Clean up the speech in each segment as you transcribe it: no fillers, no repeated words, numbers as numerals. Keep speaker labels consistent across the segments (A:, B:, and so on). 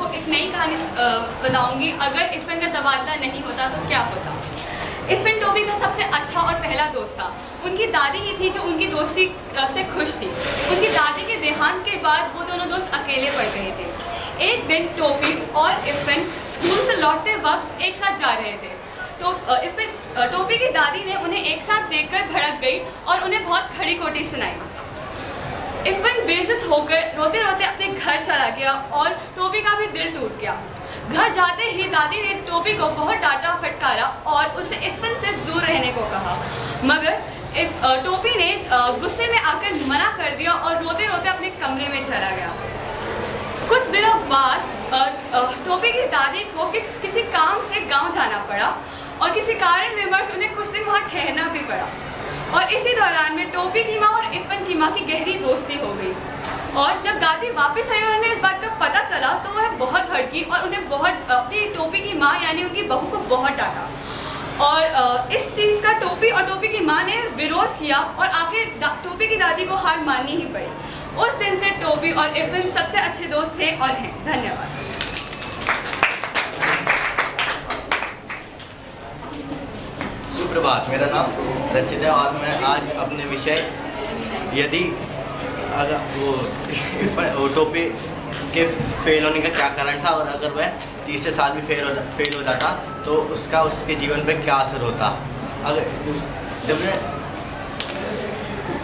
A: आपको एक नई कहानी बताऊंगी। अगर इफ़न का तबादला नहीं होता तो क्या होता। इफ़न टोबी का सबसे अच्छा और पहला दोस्त था। उनकी दादी ही थी जो उनकी दोस्ती से खुश थी। उनकी दादी के देहांत के बाद वो दोनों दोस्त अकेले पड़ गए थे। एक दिन टोबी और इफ़न स्कूल से लौटते वक्त एक साथ जा रहे थे। तो टोबी की दादी ने उन्हें एक साथ देखकर भड़क गई और उन्हें बहुत खड़ी खोटी सुनाई। इफ़न बेइज्जत होकर रोते रोते अपने घर चला गया और टोबी का भी दिल टूट गया। घर जाते ही दादी ने टोबी को बहुत डांटा फटकारा और उसे इफ़न से दूर रहने को कहा, मगर टोबी ने गुस्से में आकर मना कर दिया और रोते रोते अपने कमरे में चला गया। कुछ दिनों बाद टोबी की दादी को किसी काम से गांव जाना पड़ा और किसी कारण विमर्श उन्हें कुछ दिन वहाँ ठहरना भी पड़ा। और इसी दौरान में टोबी की माँ और इफ़न की माँ की गहरी दोस्ती हो गई। और जब दादी वापस आई और उन्हें इस बात का पता चला तो वह बहुत भड़की और उन्हें बहुत अपनी टोबी की माँ यानी उनकी बहू को बहुत डांटा। और इस चीज़ का टोबी और टोबी की माँ ने विरोध किया और आखिर टोबी की दादी को हार माननी ही पड़ी। उस दिन से टोबी और इफ़न सबसे अच्छे दोस्त थे और हैं। धन्यवाद।
B: सुप्रभात, मेरा नाम रचित है और मैं आज अपने विषय यदि अगर वो टोबी के फेल होने का क्या कारण था और अगर वह तीसरे साल भी फेल हो जाता तो उसका उसके जीवन पे क्या असर होता। अगर जब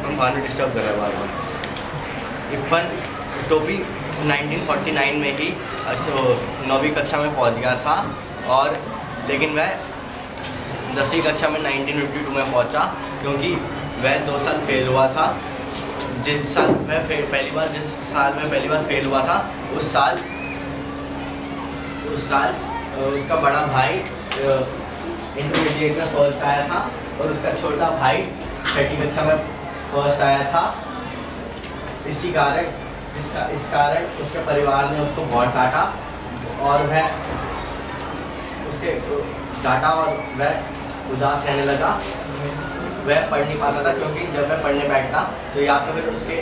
B: हम खाने डिस्टर्ब कर रहे हैं बार इफ़न टोबी 1949 में ही 9वीं कक्षा में पहुंच गया था और लेकिन वह 10वीं कक्षा में 1952 में पहुंचा क्योंकि वह 2 साल फेल हुआ था। जिस साल में पहली बार फेल हुआ था उस साल उसका बड़ा भाई इंटरमीडिएट में फर्स्ट आया था और उसका छोटा भाई 6ठी कक्षा में फर्स्ट आया था। इस कारण उसके परिवार ने उसको बहुत डांटा और वह उदास रहने लगा। वह पढ़ नहीं पाता था क्योंकि जब वह पढ़ने बैठता तो या तो फिर उसके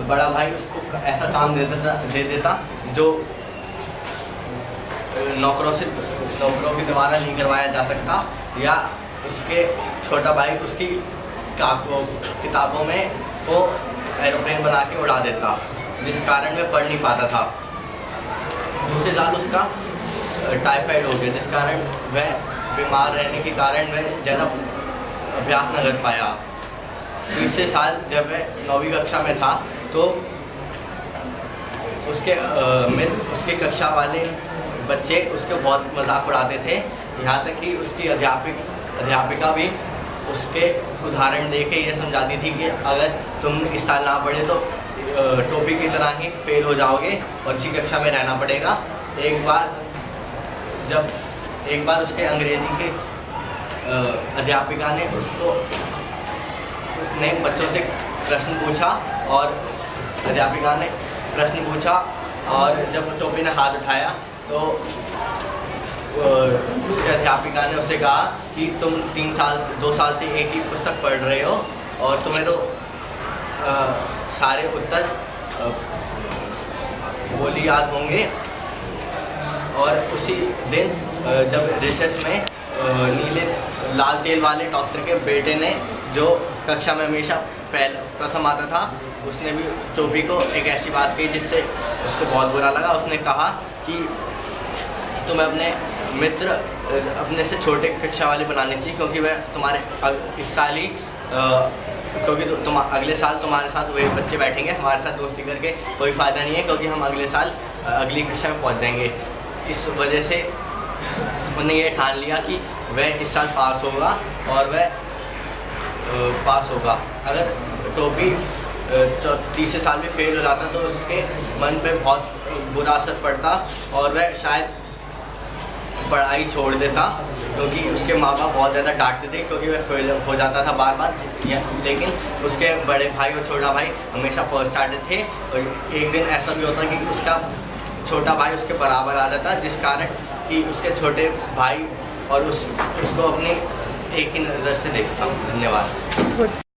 B: बड़ा भाई उसको ऐसा काम दे देता जो नौकरों के द्वारा नहीं करवाया जा सकता, या उसके छोटा भाई उसकी किताबों में वो एरोप्लेन बना के उड़ा देता, जिस कारण वह पढ़ नहीं पाता था। दूसरे साल उसका टाइफाइड हो गया जिस कारण वह बीमार रहने के कारण वह ज़्यादा अभ्यास न कर पाया। तीसरे साल जब वह 9वीं कक्षा में था तो उसके कक्षा वाले बच्चे उसके बहुत मजाक उड़ाते थे, यहाँ तक कि उसकी अध्यापिका भी उसके उदाहरण दे के ये समझाती थी कि अगर तुम इस साल ना पढ़े तो टोबी की तरह ही फेल हो जाओगे और इसी कक्षा में रहना पड़ेगा। एक बार उसके अंग्रेजी के अध्यापिका ने उसने बच्चों से प्रश्न पूछा और अध्यापिका ने प्रश्न पूछा और जब टोबी ने हाथ उठाया तो उसके अध्यापिका ने उसे कहा कि तुम 2 साल से एक ही पुस्तक पढ़ रहे हो और तुम्हें तो सारे उत्तर बोली याद होंगे। और उसी दिन जब रिसेस में लाल तेल वाले डॉक्टर के बेटे ने जो कक्षा में हमेशा प्रथम आता था उसने भी टोबी को एक ऐसी बात कही जिससे उसको बहुत बुरा लगा। उसने कहा कि तुम्हें अपने मित्र अपने से छोटे कक्षा वाले बनाने चाहिए क्योंकि वह तुम्हारे इस साल ही क्योंकि तुम अगले साल तुम्हारे साथ वही बच्चे बैठेंगे, हमारे साथ दोस्ती करके कोई फ़ायदा नहीं है क्योंकि हम अगले साल अगली कक्षा में पहुंच जाएंगे। इस वजह से उन्होंने ये ठान लिया कि वह इस साल पास होगा और वह पास होगा। अगर टोबी तीसरे साल में फेल हो जाता तो उसके मन पे बहुत बुरा असर पड़ता और वह शायद पढ़ाई छोड़ देता क्योंकि उसके माँ बाप बहुत ज़्यादा डांटते थे क्योंकि वह फेल हो जाता था बार बार। लेकिन उसके बड़े भाई और छोटा भाई हमेशा फर्स्ट आते थे और एक दिन ऐसा भी होता कि उसका छोटा भाई उसके बराबर आ जाता जिस कारण कि उसके छोटे भाई और उसको अपनी एक ही नज़र से देखता हूँ। धन्यवाद।